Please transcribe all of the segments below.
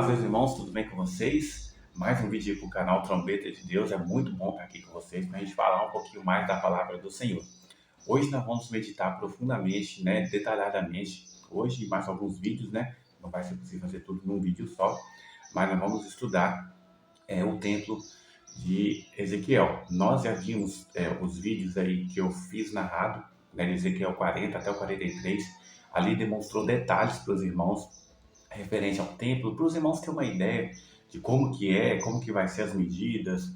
Paz, meus irmãos, tudo bem com vocês? Mais um vídeo para o canal Trombeta de Deus. É muito bom estar aqui com vocês para a gente falar um pouquinho mais da palavra do Senhor. Hoje nós vamos meditar profundamente, detalhadamente. Hoje, mais alguns vídeos, não vai ser possível fazer tudo num vídeo só, mas nós vamos estudar o templo de Ezequiel. Nós já vimos os vídeos aí que eu fiz narrado, de Ezequiel 40 até o 43. Ali demonstrou detalhes para os irmãos referente ao templo, para os irmãos terem uma ideia de como que vai ser as medidas.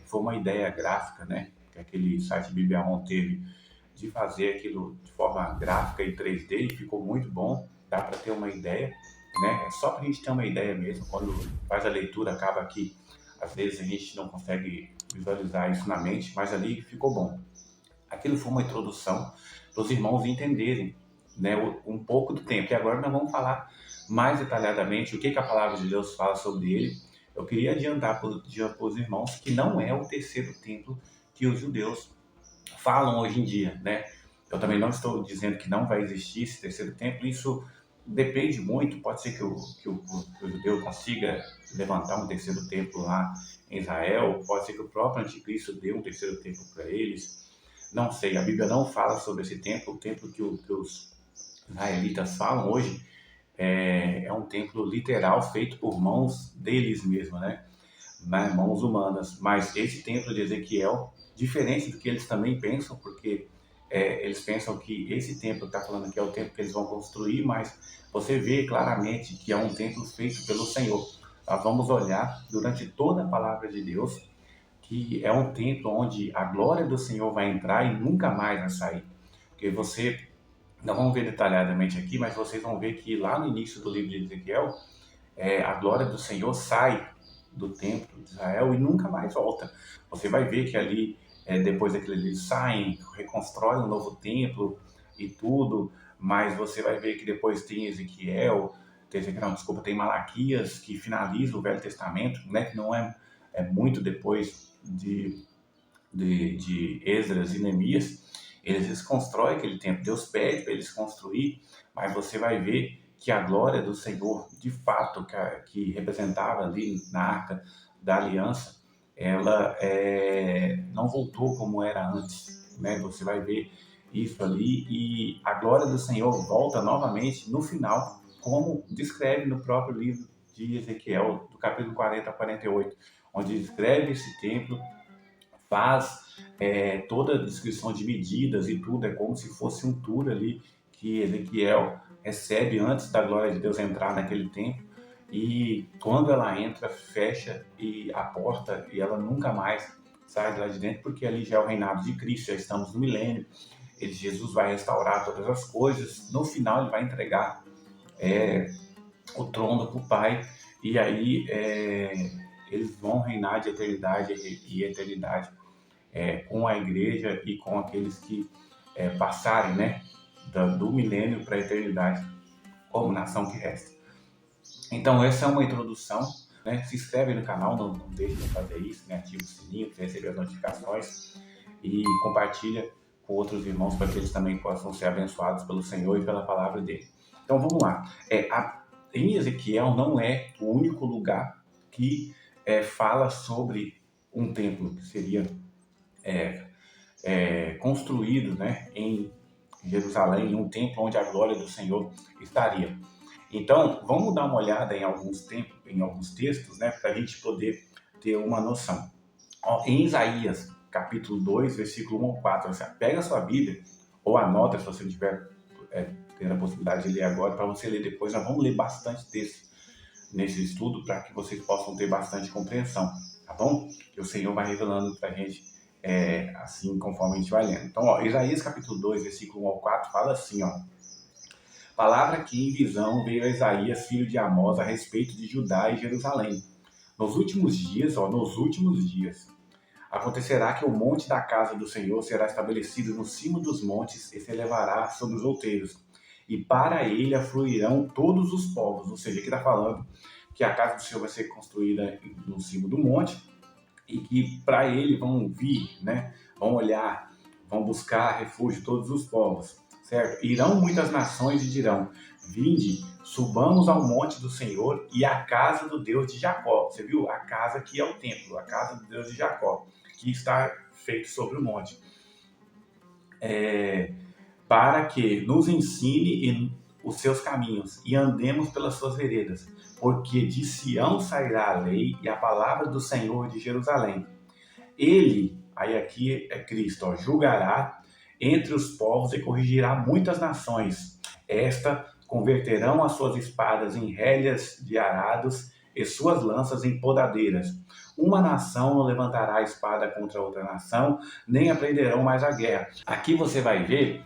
Foi uma ideia gráfica, que aquele site Bibliaon teve de fazer aquilo de forma gráfica em 3D e ficou muito bom, dá para ter uma ideia, É só para a gente ter uma ideia mesmo, quando faz a leitura acaba que às vezes a gente não consegue visualizar isso na mente, mas ali ficou bom. Aquilo foi uma introdução para os irmãos entenderem um pouco do tempo. E agora nós vamos falar mais detalhadamente o que a palavra de Deus fala sobre ele. Eu queria adiantar para os irmãos que não é o terceiro templo que os judeus falam hoje em dia, Eu também não estou dizendo que não vai existir esse terceiro templo. Isso depende muito. Pode ser que o judeu consiga levantar um terceiro templo lá em Israel. Pode ser que o próprio anticristo dê um terceiro templo para eles. Não sei, a Bíblia não fala sobre esse templo. O templo que os israelitas falam hoje é um templo literal feito por mãos deles mesmos, Mãos humanas. Mas esse templo de Ezequiel, diferente do que eles também pensam, porque eles pensam que esse templo que está falando aqui é o templo que eles vão construir, mas você vê claramente que é um templo feito pelo Senhor. Nós vamos olhar durante toda a palavra de Deus que é um templo onde a glória do Senhor vai entrar e nunca mais vai sair. Porque não vamos ver detalhadamente aqui, mas vocês vão ver que lá no início do livro de Ezequiel, a glória do Senhor sai do templo de Israel e nunca mais volta. Você vai ver que ali, depois daquilo eles saem, reconstroem um novo templo e tudo, mas você vai ver que depois tem tem Malaquias, que finaliza o Velho Testamento, que não é muito depois de Esdras e Neemias. Eles constroem aquele templo, Deus pede para eles construir, mas você vai ver que a glória do Senhor, de fato, que representava ali na Arca da Aliança, ela não voltou como era antes, Você vai ver isso ali e a glória do Senhor volta novamente no final, como descreve no próprio livro de Ezequiel, do capítulo 40 a 48, onde descreve esse templo, faz toda a descrição de medidas e tudo, é como se fosse um tour ali que Ezequiel recebe antes da glória de Deus entrar naquele templo, e quando ela entra, fecha a porta e ela nunca mais sai de lá de dentro, porque ali já é o reinado de Cristo, já estamos no milênio, Jesus vai restaurar todas as coisas, no final ele vai entregar o trono para o Pai, e aí eles vão reinar de eternidade e eternidade com a igreja e com aqueles que passarem do milênio para a eternidade como nação que resta. Então essa é uma introdução, Se inscreve no canal, não deixe de fazer isso, Ativa o sininho para receber as notificações e compartilha com outros irmãos para que eles também possam ser abençoados pelo Senhor e pela palavra dele. Então vamos lá. Em Ezequiel não é o único lugar que fala sobre um templo que seria construído em Jerusalém, um templo onde a glória do Senhor estaria. Então, vamos dar uma olhada em alguns textos, para a gente poder ter uma noção. Em Isaías, capítulo 2, versículo 1 ao 4, você pega a sua Bíblia, ou anota se você tiver tendo a possibilidade de ler agora, para você ler depois. Nós vamos ler bastante texto nesse estudo, para que vocês possam ter bastante compreensão, tá bom? Que o Senhor vai revelando para a gente assim conforme a gente vai lendo. Então, Isaías capítulo 2, versículo 1 ao 4, fala assim, palavra que em visão veio a Isaías, filho de Amós, a respeito de Judá e Jerusalém. Nos últimos dias, acontecerá que o monte da casa do Senhor será estabelecido no cimo dos montes e se elevará sobre os outeiros. E para ele afluirão todos os povos. Ou seja, aqui está falando que a casa do Senhor vai ser construída no cimo do monte e que para ele vão vir, vão olhar, vão buscar refúgio todos os povos. certo? Irão muitas nações e dirão: vinde, subamos ao monte do Senhor e à casa do Deus de Jacó. Você viu? A casa que é o templo, a casa do Deus de Jacó, que está feito sobre o monte. Para que nos ensine os seus caminhos e andemos pelas suas veredas. Porque de Sião sairá a lei e a palavra do Senhor de Jerusalém. Ele, aí aqui é Cristo, julgará entre os povos e corrigirá muitas nações. Esta converterão as suas espadas em rédeas de arados e suas lanças em podadeiras. Uma nação não levantará a espada contra outra nação, nem aprenderão mais a guerra. Aqui você vai ver,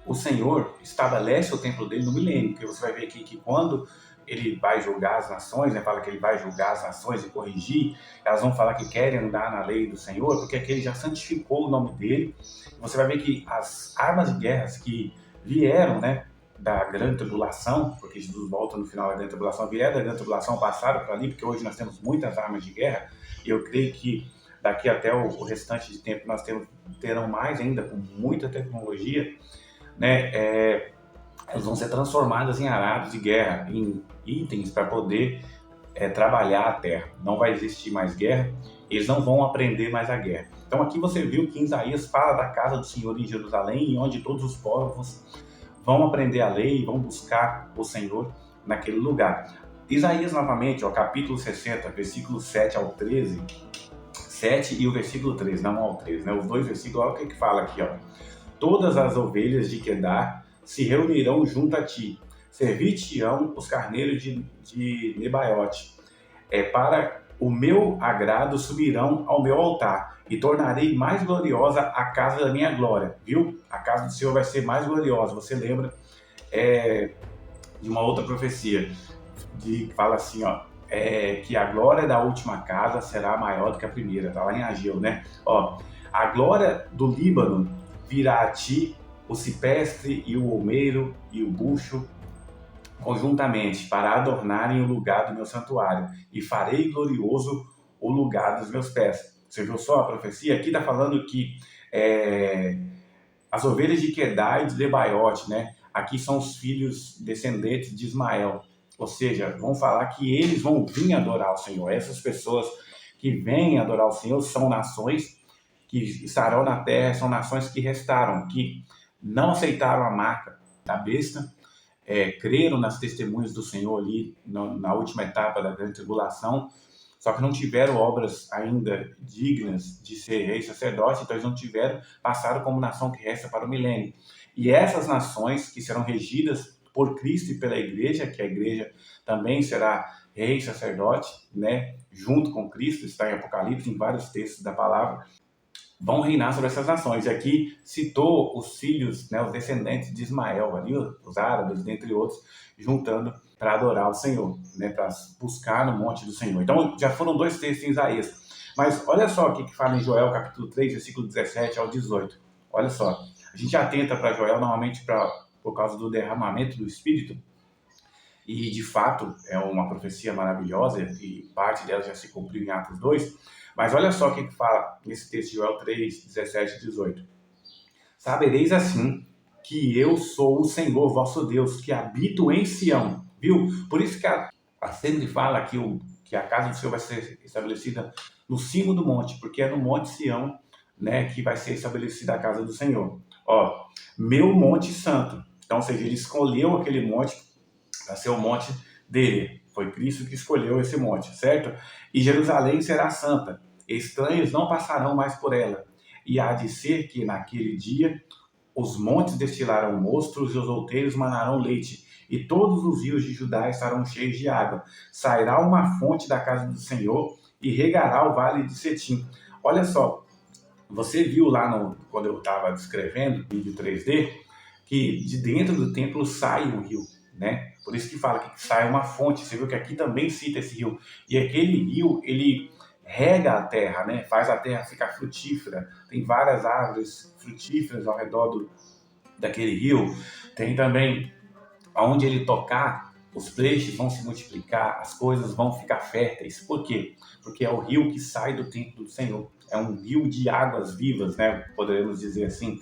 o Senhor estabelece o templo dele no milênio, porque você vai ver aqui que quando ele vai julgar as nações, né, fala que ele vai julgar as nações e corrigir, elas vão falar que querem andar na lei do Senhor, porque aqui ele já santificou o nome dele. Você vai ver que as armas de guerra que vieram, né, da grande tribulação, porque Jesus volta no final da grande tribulação, vieram da grande tribulação, passaram para ali, porque hoje nós temos muitas armas de guerra, e eu creio que daqui até o restante de tempo nós terão mais ainda, com muita tecnologia, né, elas vão ser transformadas em arados de guerra, em itens para poder trabalhar a terra. Não vai existir mais guerra, eles não vão aprender mais a guerra. Então aqui você viu que Isaías fala da casa do Senhor em Jerusalém, onde todos os povos vão aprender a lei e vão buscar o Senhor naquele lugar. Isaías novamente, capítulo 60, versículo 7 ao 13, 7 e o versículo 13, não ao 13, né? Os dois versículos, olha o que fala aqui, ó. Todas as ovelhas de Quedar se reunirão junto a ti, servir-te-ão os carneiros de Nebaiote. Para o meu agrado subirão ao meu altar, e tornarei mais gloriosa a casa da minha glória. Viu? A casa do Senhor vai ser mais gloriosa. Você lembra de uma outra profecia, que fala assim, que a glória da última casa será maior do que a primeira. Está lá em Ageu, né? A glória do Líbano virá a ti, o cipestre e o olmeiro e o bucho conjuntamente, para adornarem o lugar do meu santuário, e farei glorioso o lugar dos meus pés. Você viu só a profecia? Aqui está falando que as ovelhas de Quedar e de Nebaiote, né? Aqui são os filhos descendentes de Ismael. Ou seja, vão falar que eles vão vir adorar o Senhor. Essas pessoas que vêm adorar o Senhor são nações que estarão na terra, são nações que restaram, que não aceitaram a marca da besta, creram nas testemunhas do Senhor ali na última etapa da grande tribulação, só que não tiveram obras ainda dignas de ser rei e sacerdote, então eles não tiveram, passaram como nação que resta para o milênio. E essas nações que serão regidas por Cristo e pela igreja, que a igreja também será rei e sacerdote, né, junto com Cristo, está em Apocalipse, em vários textos da palavra, vão reinar sobre essas nações. E aqui citou os filhos, né, os descendentes de Ismael, ali, os árabes, dentre outros, juntando para adorar o Senhor, né, para buscar no monte do Senhor. Então, já foram dois textos em Isaías. Mas olha só o que fala em Joel, capítulo 3, versículo 17 ao 18. Olha só, a gente atenta para Joel normalmente por causa do derramamento do Espírito, e de fato é uma profecia maravilhosa, e parte dela já se cumpriu em Atos 2, mas olha só o que fala nesse texto de Joel 3, 17 e 18. Sabereis assim que eu sou o Senhor vosso Deus, que habito em Sião. Viu? Por isso que a sempre fala que a casa do Senhor vai ser estabelecida no cimo do monte, porque é no monte Sião, né, que vai ser estabelecida a casa do Senhor. Meu monte santo. Então, ou seja, ele escolheu aquele monte para ser o monte dele. Foi Cristo que escolheu esse monte, certo? E Jerusalém será santa. Estranhos não passarão mais por ela. E há de ser que naquele dia os montes destilarão mostros e os outeiros manarão leite. E todos os rios de Judá estarão cheios de água. Sairá uma fonte da casa do Senhor e regará o vale de Setim. Olha só, você viu lá quando eu estava descrevendo o vídeo 3D, que de dentro do templo sai um rio, né? Por isso que fala que sai uma fonte. Você viu que aqui também cita esse rio. E aquele rio, ele rega a terra, né? Faz a terra ficar frutífera. Tem várias árvores frutíferas ao redor daquele rio. Tem também, onde ele tocar, os peixes vão se multiplicar, as coisas vão ficar férteis. Por quê? Porque é o rio que sai do templo do Senhor. É um rio de águas vivas, né? Poderemos dizer assim.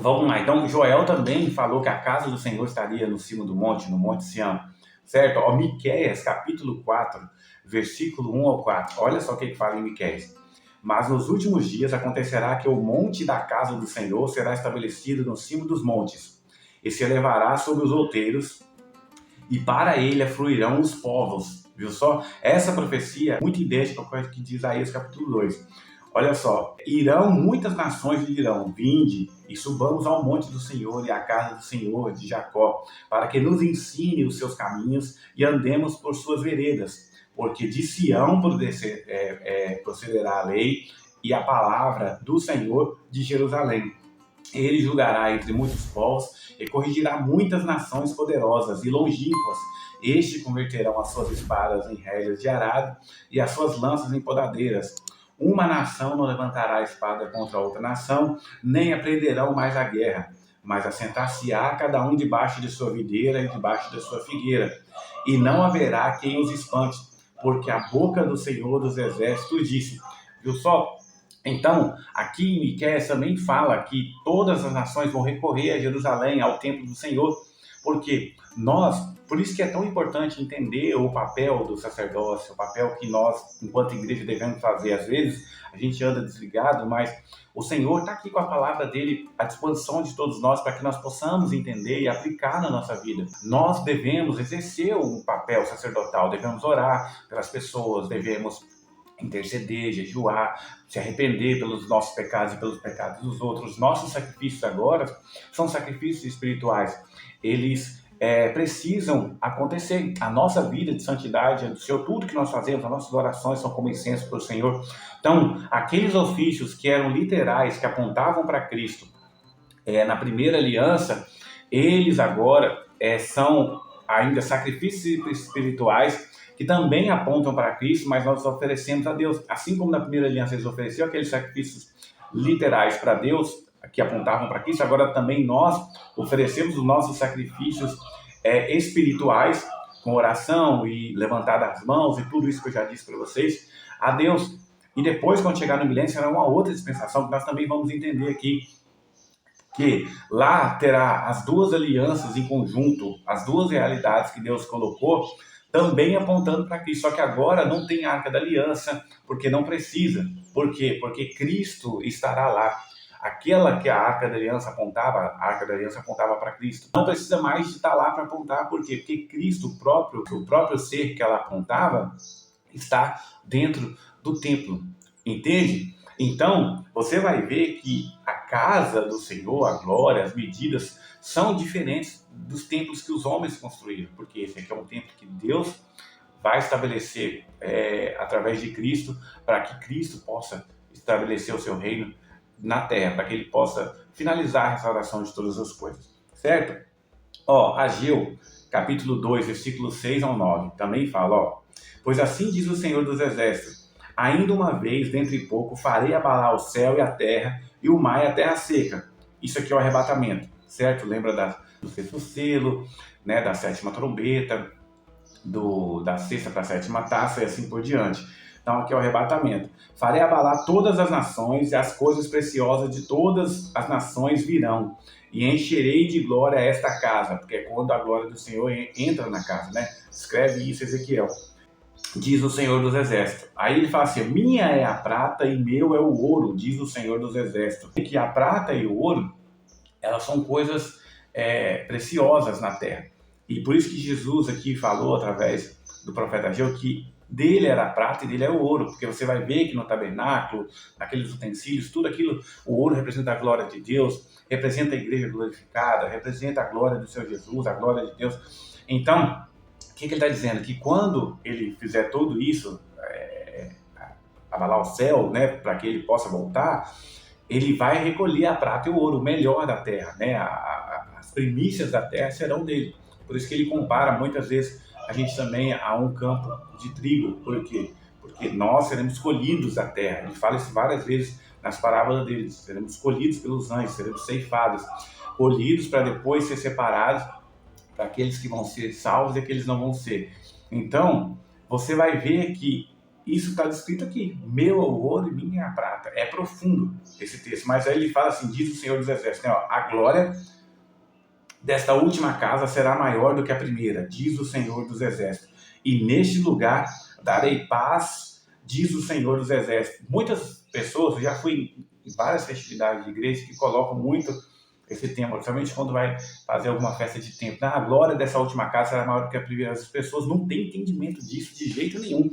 Vamos lá, então Joel também falou que a casa do Senhor estaria no cimo do monte, no Monte Sião, certo? Ó, Miqueias, capítulo 4, versículo 1 ao 4. Olha só o que fala em Miqueias. Mas nos últimos dias acontecerá que o monte da casa do Senhor será estabelecido no cimo dos montes, e se elevará sobre os outeiros, e para ele afluirão os povos. Viu só? Essa profecia é muito idêntica com o que diz Isaías capítulo 2. Olha só, irão muitas nações e dirão, vinde e subamos ao monte do Senhor e à casa do Senhor de Jacó, para que nos ensine os seus caminhos e andemos por suas veredas. Porque de Sião procederá a lei e a palavra do Senhor de Jerusalém. Ele julgará entre muitos povos e corrigirá muitas nações poderosas e longínquas. Este converterão as suas espadas em rédeas de arado e as suas lanças em podadeiras. Uma nação não levantará a espada contra outra nação, nem aprenderão mais a guerra, mas assentar-se-á cada um debaixo de sua videira e debaixo da sua figueira. E não haverá quem os espante, porque a boca do Senhor dos Exércitos disse. Viu só? Então, aqui em Miqueias também fala que todas as nações vão recorrer a Jerusalém, ao templo do Senhor, porque por isso que é tão importante entender o papel do sacerdócio, o papel que nós, enquanto igreja, devemos fazer. Às vezes, a gente anda desligado, mas o Senhor está aqui com a palavra dele à disposição de todos nós para que nós possamos entender e aplicar na nossa vida. Nós devemos exercer um papel sacerdotal, devemos orar pelas pessoas, devemos interceder, jejuar, se arrepender pelos nossos pecados e pelos pecados dos outros. Nossos sacrifícios agora são sacrifícios espirituais. Eles precisam acontecer. A nossa vida de santidade é do Senhor. Tudo que nós fazemos, as nossas orações são como incenso para o Senhor. Então, aqueles ofícios que eram literais, que apontavam para Cristo na primeira aliança, eles agora são ainda sacrifícios espirituais que também apontam para Cristo, mas nós oferecemos a Deus. Assim como na primeira aliança eles ofereciam aqueles sacrifícios literais para Deus, que apontavam para Cristo, agora também nós oferecemos os nossos sacrifícios espirituais, com oração e levantar das mãos e tudo isso que eu já disse para vocês, a Deus. E depois, quando chegar no milênio, será uma outra dispensação que nós também vamos entender aqui, que lá terá as duas alianças em conjunto, as duas realidades que Deus colocou, também apontando para Cristo. Só que agora não tem Arca da Aliança, porque não precisa. Por quê? Porque Cristo estará lá. Aquela que a Arca da Aliança apontava para Cristo. Não precisa mais de estar lá para apontar. Por quê? Porque Cristo, o próprio ser que ela apontava, está dentro do templo. Entende? Então, você vai ver que a casa do Senhor, a glória, as medidas são diferentes dos templos que os homens construíram, porque esse aqui é um templo que Deus vai estabelecer através de Cristo, para que Cristo possa estabelecer o seu reino na terra, para que ele possa finalizar a restauração de todas as coisas, certo? Ageu, capítulo 2, versículo 6 ao 9, também fala, pois assim diz o Senhor dos Exércitos, ainda uma vez, dentre pouco, farei abalar o céu e a terra, e o mar e a terra seca. Isso aqui é o arrebatamento, certo? Lembra do sexto selo, né, da sétima trombeta, da sexta para a sétima taça e assim por diante. Então aqui é o arrebatamento. Farei abalar todas as nações e as coisas preciosas de todas as nações virão. E encherei de glória esta casa, porque é quando a glória do Senhor entra na casa, né? Escreve isso Ezequiel. Diz o Senhor dos Exércitos. Aí ele fala assim, minha é a prata e meu é o ouro, diz o Senhor dos Exércitos. E que a prata e o ouro, elas são coisas preciosas na terra. E por isso que Jesus aqui falou, através do profeta Ageu, que dele era a prata e dele é o ouro. Porque você vai ver que no tabernáculo, naqueles utensílios, tudo aquilo, o ouro representa a glória de Deus, representa a igreja glorificada, representa a glória do Senhor Jesus, a glória de Deus. Então, o que ele está dizendo? Que quando ele fizer tudo isso, abalar o céu, né, para que ele possa voltar, ele vai recolher a prata e o ouro, o melhor da terra, né? As primícias da terra serão dele. Por isso que ele compara muitas vezes a gente também a um campo de trigo. Por quê? Porque nós seremos escolhidos da terra. Ele fala isso várias vezes nas parábolas dele. Seremos escolhidos pelos anjos, seremos ceifados, colhidos para depois ser separados para aqueles que vão ser salvos e aqueles que não vão ser. Então, você vai ver que isso está descrito aqui. Meu é o ouro e minha é a prata. É profundo esse texto. Mas aí ele fala assim, diz o Senhor dos Exércitos, né, ó, a glória desta última casa será maior do que a primeira, diz o Senhor dos Exércitos. E neste lugar darei paz, diz o Senhor dos Exércitos. Muitas pessoas, eu já fui em várias festividades de igreja que colocam muito esse tema, principalmente quando vai fazer alguma festa de templo. A glória dessa última casa será maior do que a primeira. As pessoas não têm entendimento disso de jeito nenhum,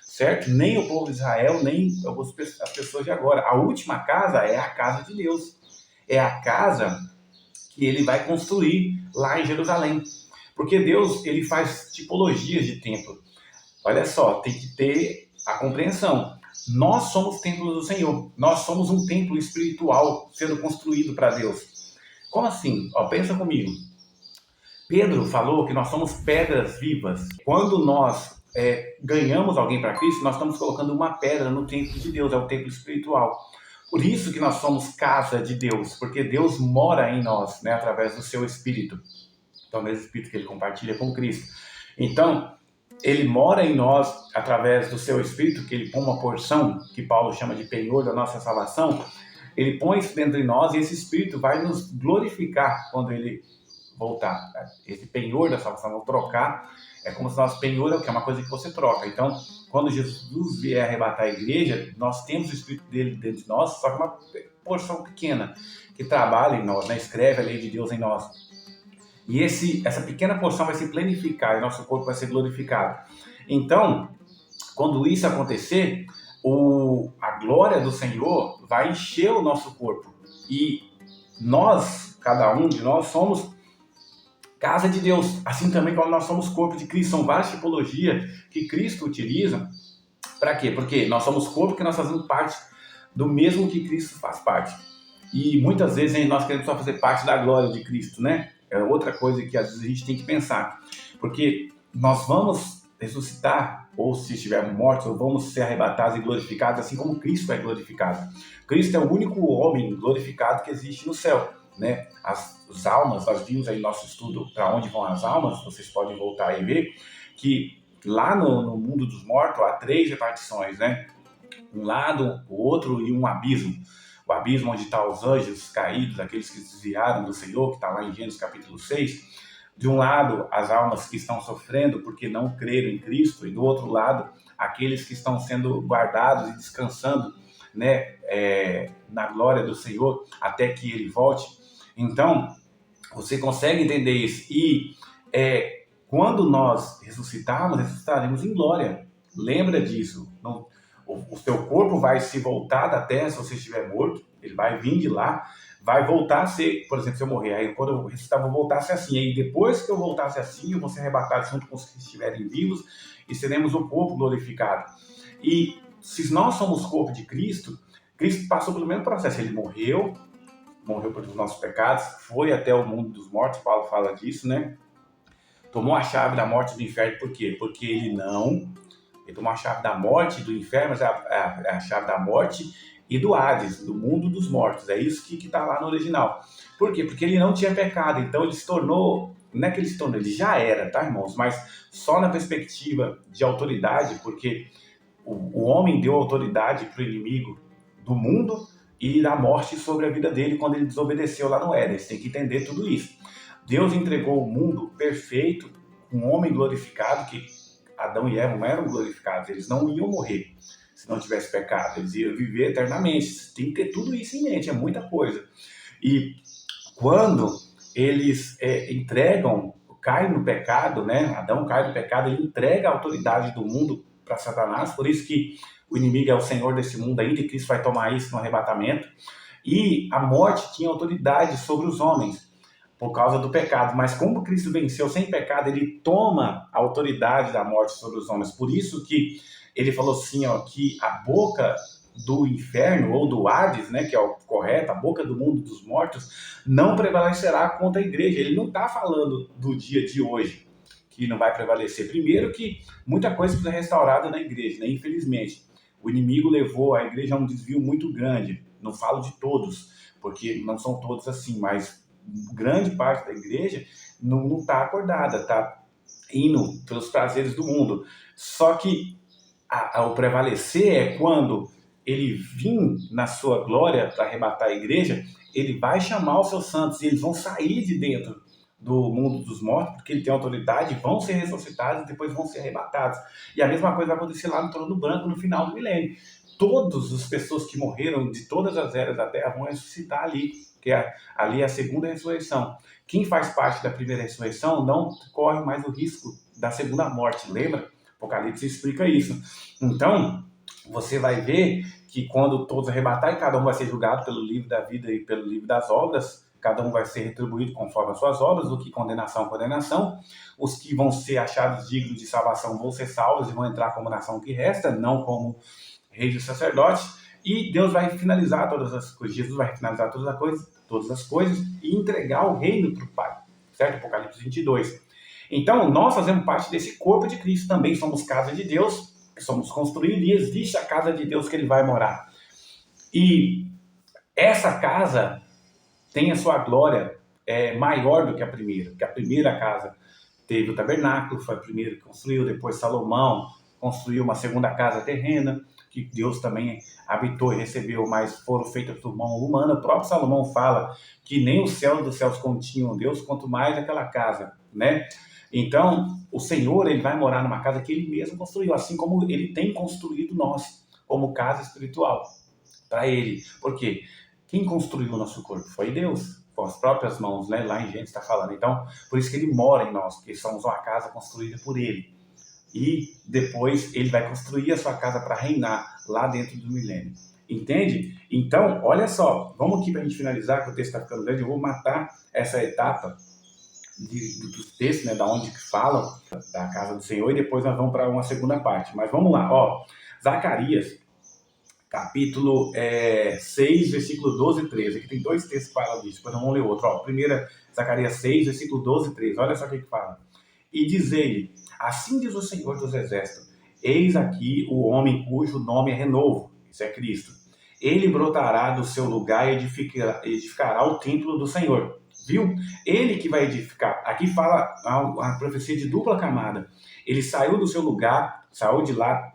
certo? Nem o povo de Israel, nem as pessoas de agora. A última casa é a casa de Deus. É a casa que ele vai construir lá em Jerusalém. Porque Deus, ele faz tipologias de templo. Olha só, tem que ter a compreensão. Nós somos templos do Senhor. Nós somos um templo espiritual sendo construído para Deus. Como assim? Ó, pensa comigo. Pedro falou que nós somos pedras vivas. Quando nós ganhamos alguém para Cristo, nós estamos colocando uma pedra no templo de Deus, é o templo espiritual. Por isso que nós somos casa de Deus, porque Deus mora em nós, né, através do seu Espírito. Então, o mesmo Espírito que ele compartilha com Cristo. Então, ele mora em nós através do seu Espírito, que ele põe uma porção, que Paulo chama de penhor da nossa salvação. Ele põe isso dentro de nós e esse Espírito vai nos glorificar quando ele voltar. Esse penhor da salvação, vamos trocar, é como se nós, penhor é uma coisa que você troca. Então, quando Jesus vier arrebatar a igreja, nós temos o Espírito dele dentro de nós, só que uma porção pequena, que trabalha em nós, né? Escreve a lei de Deus em nós. E essa pequena porção vai se planificar e nosso corpo vai ser glorificado. Então, quando isso acontecer, a glória do Senhor vai encher o nosso corpo. E nós, cada um de nós, somos casa de Deus. Assim também como nós somos corpo de Cristo. São várias tipologias que Cristo utiliza. Para quê? Porque nós somos corpo que nós fazemos parte do mesmo que Cristo faz parte. E muitas vezes nós queremos só fazer parte da glória de Cristo, né? É outra coisa que às vezes a gente tem que pensar. Porque nós vamos ressuscitar, ou se estivermos mortos, ou vamos ser arrebatados e glorificados, assim como Cristo é glorificado. Cristo é o único homem glorificado que existe no céu, né? As almas, nós vimos aí no nosso estudo Para Onde Vão as Almas, vocês podem voltar e ver, que lá no mundo dos mortos há 3 repartições, né? Um lado, o outro e um abismo. O abismo onde estão os anjos caídos, aqueles que desviaram do Senhor, que está lá em Gênesis capítulo 6. De um lado, as almas que estão sofrendo porque não creram em Cristo, e do outro lado, aqueles que estão sendo guardados e descansando, né, na glória do Senhor, até que Ele volte. Então, você consegue entender isso. E quando nós ressuscitaremos em glória. Lembra disso. Não, o seu corpo vai se voltar da terra se você estiver morto, ele vai vir de lá, vai voltar a ser, por exemplo, se eu morrer, aí quando eu ressuscitar, eu vou voltar a ser assim, aí depois que eu voltasse assim, eu vou ser arrebatado junto com os que estiverem vivos e seremos o corpo glorificado. E se nós somos corpo de Cristo, Cristo passou pelo mesmo processo, ele morreu pelos nossos pecados, foi até o mundo dos mortos, Paulo fala disso, né? Tomou a chave da morte e do inferno, por quê? Porque ele tomou a chave da morte e do inferno, mas é a chave da morte e do Hades, do mundo dos mortos. É isso que está lá no original. Por quê? Porque ele não tinha pecado, então ele se tornou, não é que ele se tornou, ele já era, tá, irmãos? Mas só na perspectiva de autoridade, porque o homem deu autoridade para o inimigo do mundo e da morte sobre a vida dele quando ele desobedeceu lá no Éden. Você tem que entender tudo isso. Deus entregou o mundo perfeito, um homem glorificado, que Adão e Eva não eram glorificados, eles não iam morrer se não tivesse pecado, eles iam viver eternamente. Você tem que ter tudo isso em mente, é muita coisa. E quando eles caem no pecado, né? Adão cai no pecado, ele entrega a autoridade do mundo para Satanás, por isso que o inimigo é o senhor desse mundo ainda, e Cristo vai tomar isso no arrebatamento. E a morte tinha autoridade sobre os homens por causa do pecado, mas como Cristo venceu sem pecado, ele toma a autoridade da morte sobre os homens. Por isso que ele falou assim, ó, que a boca do inferno, ou do Hades, né, que é o correto, a boca do mundo dos mortos, não prevalecerá contra a igreja. Ele não está falando do dia de hoje, que não vai prevalecer. Primeiro que muita coisa precisa ser restaurada na igreja, né? Infelizmente. O inimigo levou a igreja a um desvio muito grande. Não falo de todos, porque não são todos assim, mas grande parte da igreja não está acordada, está indo pelos prazeres do mundo. Só que o prevalecer é quando ele vir na sua glória para arrebatar a igreja, ele vai chamar os seus santos e eles vão sair de dentro do mundo dos mortos, porque ele tem autoridade, vão ser ressuscitados e depois vão ser arrebatados. E a mesma coisa vai acontecer lá no trono branco no final do milênio. Todas as pessoas que morreram de todas as eras da terra vão ressuscitar ali, que ali é a segunda ressurreição. Quem faz parte da primeira ressurreição não corre mais o risco da segunda morte, lembra? Apocalipse explica isso. Então, você vai ver que quando todos arrebatarem, cada um vai ser julgado pelo livro da vida e pelo livro das obras, cada um vai ser retribuído conforme as suas obras, o que condenação, condenação. Os que vão ser achados dignos de salvação vão ser salvos e vão entrar como nação que resta, não como reis e sacerdotes. E Deus vai finalizar todas as coisas, Jesus vai finalizar todas as coisas e entregar o reino para o Pai, certo? Apocalipse 22. Então, nós fazemos parte desse corpo de Cristo também, somos casa de Deus, somos construídos e existe a casa de Deus que ele vai morar. E essa casa tem a sua glória maior do que a primeira, porque a primeira casa teve o tabernáculo, foi a primeira que construiu, depois Salomão construiu uma segunda casa terrena, que Deus também habitou e recebeu, mas foram feitas por mão humana. O próprio Salomão fala que nem os céus dos céus continham Deus, quanto mais aquela casa, né? Então, o Senhor, ele vai morar numa casa que ele mesmo construiu, assim como ele tem construído nós, como casa espiritual, para ele. Por quê? Quem construiu o nosso corpo? Foi Deus, com as próprias mãos, né? Lá em Gênesis está falando. Então, por isso que ele mora em nós, porque somos uma casa construída por ele. E depois ele vai construir a sua casa para reinar lá dentro do milênio. Entende? Então, olha só, vamos aqui para a gente finalizar, que o texto está ficando grande, eu vou matar essa etapa dos textos, né, da onde que falam da casa do Senhor, e depois nós vamos para uma segunda parte. Mas vamos lá, ó, Zacarias, capítulo 6, versículo 12 e 13. Aqui tem dois textos que falam disso, depois nós vamos ler outro. Ó, primeira, Zacarias 6, versículo 12 e 13. Olha só o que fala. E diz ele, assim diz o Senhor dos Exércitos, eis aqui o homem cujo nome é renovo, isso é Cristo. Ele brotará do seu lugar e edificará o templo do Senhor. Viu? Ele que vai edificar. Aqui fala a profecia de dupla camada. Ele saiu do seu lugar, saiu de lá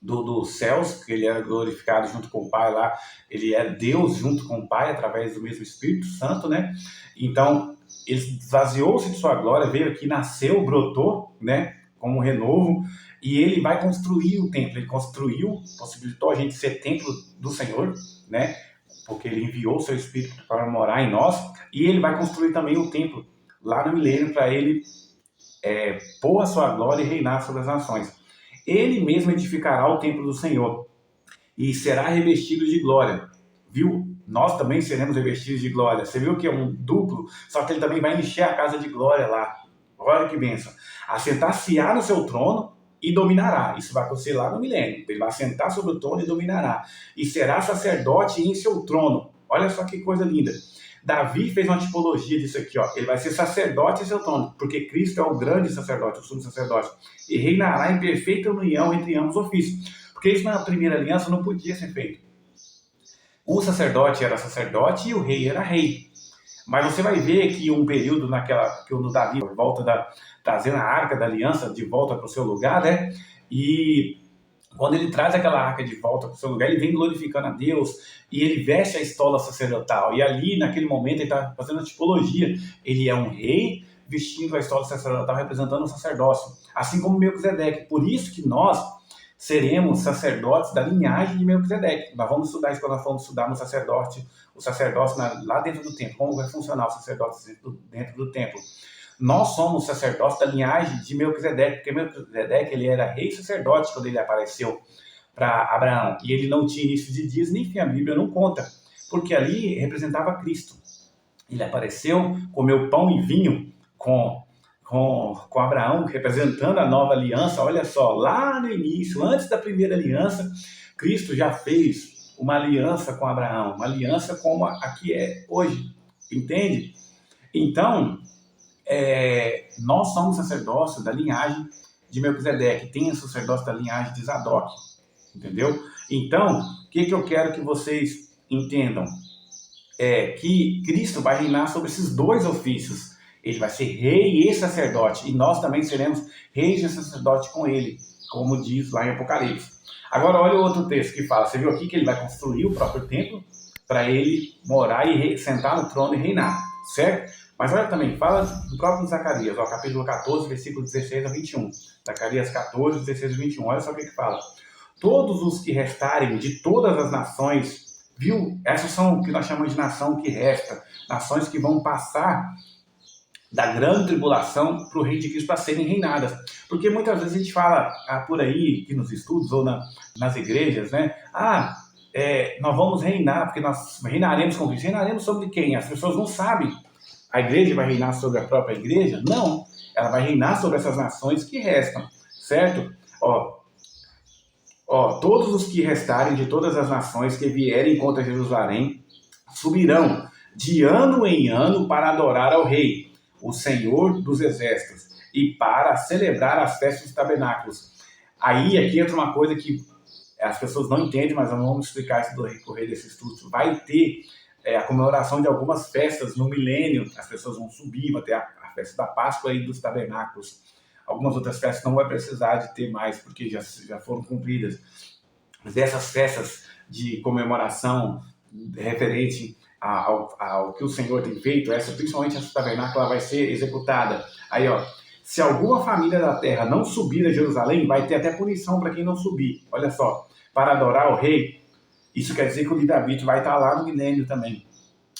dos céus, que ele era glorificado junto com o Pai lá, ele é Deus junto com o Pai, através do mesmo Espírito Santo, né? Então, ele esvaziou-se de sua glória, veio aqui, nasceu, brotou, né? Como um renovo, e ele vai construir o templo. Ele construiu, possibilitou a gente ser templo do Senhor, né? Porque ele enviou o seu Espírito para morar em nós, e ele vai construir também o templo lá no milênio para ele pôr a sua glória e reinar sobre as nações. Ele mesmo edificará o templo do Senhor e será revestido de glória. Viu? Nós também seremos revestidos de glória. Você viu que é um duplo, só que ele também vai encher a casa de glória lá. Olha que bênção. Assentar-se-á no seu trono e dominará. Isso vai acontecer lá no milênio. Ele vai assentar sobre o trono e dominará. E será sacerdote em seu trono. Olha só que coisa linda. Davi fez uma tipologia disso aqui, ó. Ele vai ser sacerdote em seu trono, porque Cristo é o grande sacerdote, o sumo sacerdote, e reinará em perfeita união entre ambos os ofícios. Porque isso na primeira aliança não podia ser feito. O sacerdote era sacerdote e o rei era rei. Mas você vai ver que um período que o Davi volta trazendo a arca da aliança de volta para o seu lugar, né? E quando ele traz aquela arca de volta para o seu lugar, ele vem glorificando a Deus e ele veste a estola sacerdotal. E ali, naquele momento, ele está fazendo a tipologia. Ele é um rei vestindo a estola sacerdotal, representando o sacerdócio. Assim como Melquisedeque. Por isso que nós seremos sacerdotes da linhagem de Melquisedeque. Nós vamos estudar isso quando nós vamos estudar o sacerdócio lá dentro do templo. Como vai funcionar o sacerdócio dentro do templo. Nós somos sacerdotes da linhagem de Melquisedeque, porque Melquisedeque ele era rei sacerdote quando ele apareceu para Abraão. E ele não tinha início de dias, nem fim, a Bíblia não conta, porque ali representava Cristo. Ele apareceu, comeu pão e vinho com Abraão, representando a nova aliança. Olha só, lá no início, antes da primeira aliança, Cristo já fez uma aliança com Abraão, uma aliança como a que é hoje, entende? Então, nós somos sacerdócio da linhagem de Melquisedeque, tem o sacerdócio da linhagem de Zadok, entendeu? Então, o que eu quero que vocês entendam? Que Cristo vai reinar sobre esses dois ofícios. Ele vai ser rei e sacerdote, e nós também seremos reis e sacerdote com ele. como diz lá em Apocalipse. Agora olha o outro texto que fala, você viu aqui que ele vai construir o próprio templo para ele morar e sentar no trono e reinar, certo? Mas olha também, fala do próprio Zacarias, ó, capítulo 14, versículo 16 a 21. Zacarias 14, 16 a 21, olha só o que fala. Todos os que restarem de todas as nações, viu? Essas são o que nós chamamos de nação que resta, nações que vão passar da grande tribulação para o reino de Cristo para serem reinadas. Porque muitas vezes a gente fala por aí, aqui nos estudos ou nas igrejas, né? Nós vamos reinar, porque nós reinaremos com Cristo. Reinaremos sobre quem? As pessoas não sabem. A igreja vai reinar sobre a própria igreja? Não. Ela vai reinar sobre essas nações que restam, certo? Todos os que restarem de todas as nações que vierem contra Jerusalém subirão de ano em ano para adorar ao Rei, o Senhor dos Exércitos, e para celebrar as festas dos tabernáculos. Aí, aqui entra uma coisa que as pessoas não entendem, mas vamos explicar isso do recorrer desse estudo. Vai ter a comemoração de algumas festas no milênio, as pessoas vão subir, vai ter a festa da Páscoa e dos tabernáculos. Algumas outras festas não vai precisar de ter mais, porque já foram cumpridas. Mas essas festas de comemoração referente ao que o Senhor tem feito, principalmente essa tabernáculo, ela vai ser executada. Aí, se alguma família da terra não subir a Jerusalém, vai ter até punição para quem não subir. Olha só, para adorar o rei, isso quer dizer que o livre-arbítrio vai estar lá no milênio também.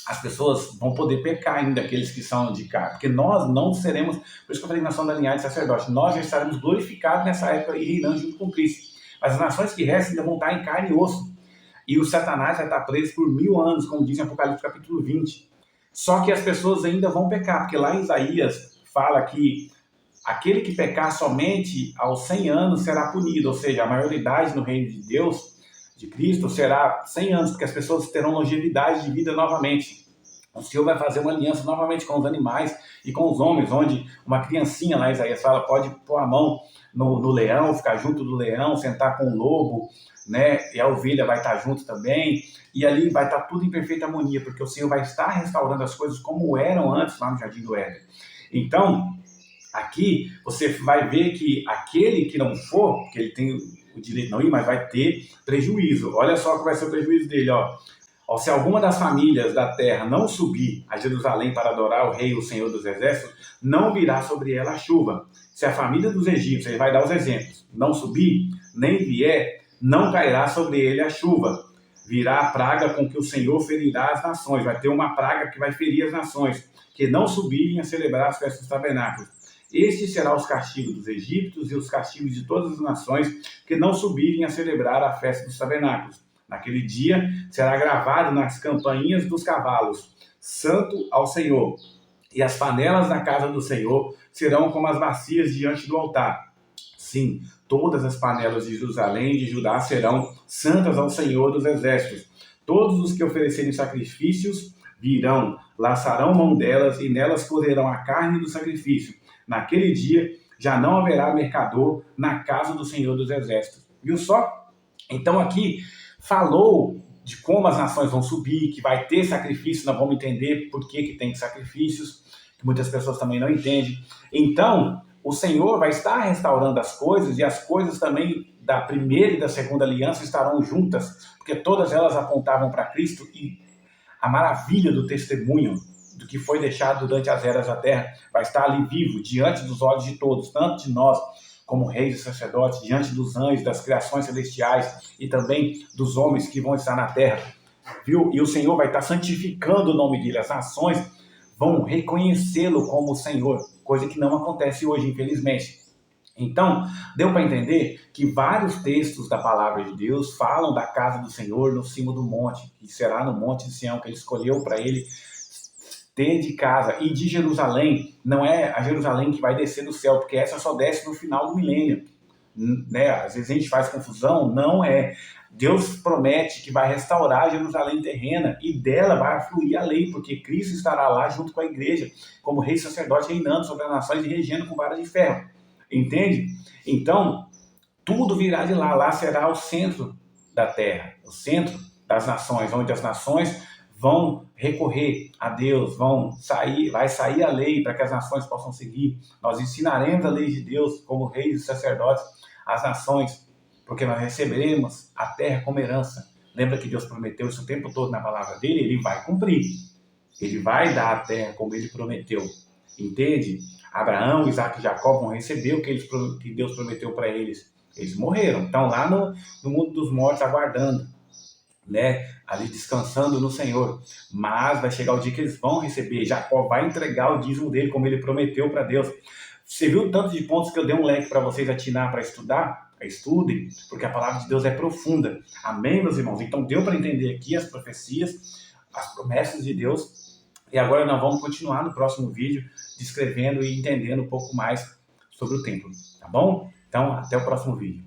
As pessoas vão poder pecar ainda, aqueles que são de cá, porque nós não seremos, por isso que eu falei nação da linhagem de sacerdote, nós já estaremos glorificados nessa época e reinando junto com Cristo. Mas as nações que restam ainda vão estar em carne e osso. E o Satanás vai estar preso por 1000 anos, como diz em Apocalipse capítulo 20. Só que as pessoas ainda vão pecar, porque lá em Isaías fala que aquele que pecar somente aos 100 anos será punido, ou seja, a maioridade no reino de Deus, de Cristo, será 100 anos, porque as pessoas terão longevidade de vida novamente. O Senhor vai fazer uma aliança novamente com os animais e com os homens, onde uma criancinha lá, Isaías fala, pode pôr a mão no leão, ficar junto do leão, sentar com o lobo, né? E a ovelha vai estar junto também, e ali vai estar tudo em perfeita harmonia, porque o Senhor vai estar restaurando as coisas como eram antes lá no Jardim do Éden. Então, aqui você vai ver que aquele que não for, porque ele tem o direito de não ir, mas vai ter prejuízo. Olha só que vai ser o prejuízo dele, se alguma das famílias da terra não subir a Jerusalém para adorar o Rei, o Senhor dos Exércitos, não virá sobre ela a chuva. Se a família dos egípcios, ele vai dar os exemplos, não subir, nem vier, não cairá sobre ele a chuva. Virá a praga com que o Senhor ferirá as nações. Vai ter uma praga que vai ferir as nações, que não subirem a celebrar as festas dos tabernáculos. Este será os castigos dos egípcios e os castigos de todas as nações que não subirem a celebrar a festa dos tabernáculos. Naquele dia será gravado nas campainhas dos cavalos, santo ao Senhor. E as panelas da casa do Senhor serão como as bacias diante do altar. Sim, todas as panelas de Jerusalém e de Judá serão santas ao Senhor dos Exércitos. Todos os que oferecerem sacrifícios virão, laçarão mão delas e nelas cozerão a carne do sacrifício. Naquele dia já não haverá mercador na casa do Senhor dos Exércitos. Viu só? Então aqui falou de como as nações vão subir, que vai ter sacrifício, nós vamos entender por que tem sacrifícios, que muitas pessoas também não entendem. Então, o Senhor vai estar restaurando as coisas, e as coisas também da primeira e da segunda aliança estarão juntas, porque todas elas apontavam para Cristo, e a maravilha do testemunho do que foi deixado durante as eras da terra vai estar ali vivo, diante dos olhos de todos, tanto de nós, como reis e sacerdotes, diante dos anjos, das criações celestiais e também dos homens que vão estar na terra, viu? E o Senhor vai estar santificando o nome dele. As nações vão reconhecê-lo como o Senhor, coisa que não acontece hoje, infelizmente. Então, deu para entender que vários textos da palavra de Deus falam da casa do Senhor no cimo do monte, que será no monte de Sião, que ele escolheu para ele ter de casa. E de Jerusalém, não é a Jerusalém que vai descer do céu, porque essa só desce no final do milênio, né? Às vezes a gente faz confusão, não é. Deus promete que vai restaurar Jerusalém terrena e dela vai fluir a lei, porque Cristo estará lá junto com a igreja, como rei sacerdote reinando sobre as nações e regendo com vara de ferro. Entende? Então, tudo virá de lá. Lá será o centro da terra, o centro das nações, onde as nações vão recorrer a Deus, vai sair a lei para que as nações possam seguir. Nós ensinaremos a lei de Deus como reis e sacerdotes as nações, porque nós receberemos a terra como herança. Lembra que Deus prometeu isso o tempo todo na palavra dele? Ele vai cumprir. Ele vai dar a terra como ele prometeu. Entende? Abraão, Isaac e Jacó vão receber o que Deus prometeu para eles. Eles morreram. Estão lá no mundo dos mortos aguardando, né? Ali descansando no Senhor. Mas vai chegar o dia que eles vão receber. Jacó vai entregar o dízimo dele como ele prometeu para Deus. Você viu o tanto de pontos que eu dei um leque para vocês atinar para estudar? Estudem, porque a palavra de Deus é profunda. Amém, meus irmãos? Então deu para entender aqui as profecias, as promessas de Deus. E agora nós vamos continuar no próximo vídeo, descrevendo e entendendo um pouco mais sobre o templo. Tá bom? Então, até o próximo vídeo.